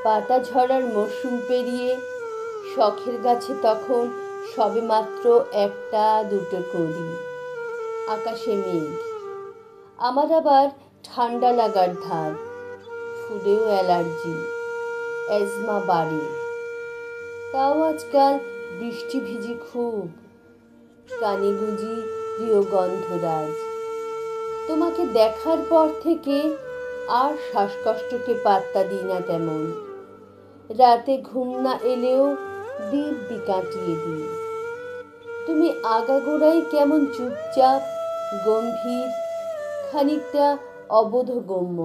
পাতা ঝরার মরশুম পেরিয়ে শখের গাছে তখন সবেমাত্র একটা দুটো কলি। আকাশে মেঘ, আমার আবার ঠান্ডা লাগার ধার, ফুলেও অ্যালার্জি, অ্যাজমা বাড়ে। তাও আজকাল বৃষ্টি ভিজি খুব, কানে গুঁজি প্রিয় গন্ধরাজ। তোমাকে দেখার পর থেকে আর শ্বাসকষ্টকে পাত্তা দিই না তেমন। রাতে ঘুম না এলেও দিব্যি কাটিয়ে দিই। তুমি আগাগোড়াই কেমন চুপচাপ, গম্ভীর, খানিকটা অবোধগম্য।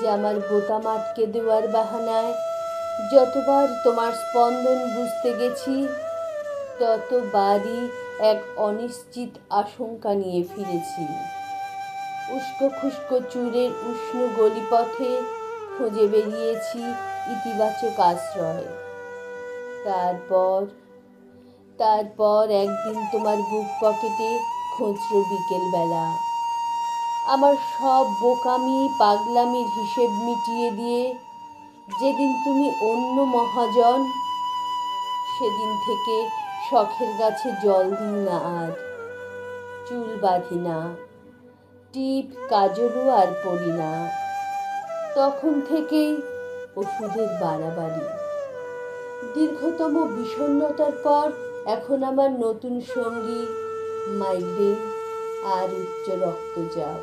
জামার বোতাম আটকে দেওয়ার বাহানায় যতবার তোমার স্পন্দন বুঝতে গেছি, ততবারই এক অনিশ্চিত আশঙ্কা নিয়ে ফিরেছি। উস্কো খুস্কো চুলের উষ্ণ গলিপথে খুঁজে বেরিয়েছি ইতিবাচক আশ্রয়। তারপর তারপর একদিন তোমার বুক পকেটে খুচরো বিকেলবেলা, আমার সব বোকামি পাগলামির হিসেব মিটিয়ে দিয়ে যেদিন তুমি অন্য মহাজন, সেদিন থেকে শখের গাছে জল দিই না আর, চুল বাঁধি না, টিপ কাজলও আর পরি না। তখন থেকেই ওষুধের বাড়াবাড়ি। দীর্ঘতম বিষণ্ণতার পর এখন আমার নতুন সঙ্গী মাইগ্রেন আর উচ্চ রক্তচাপ।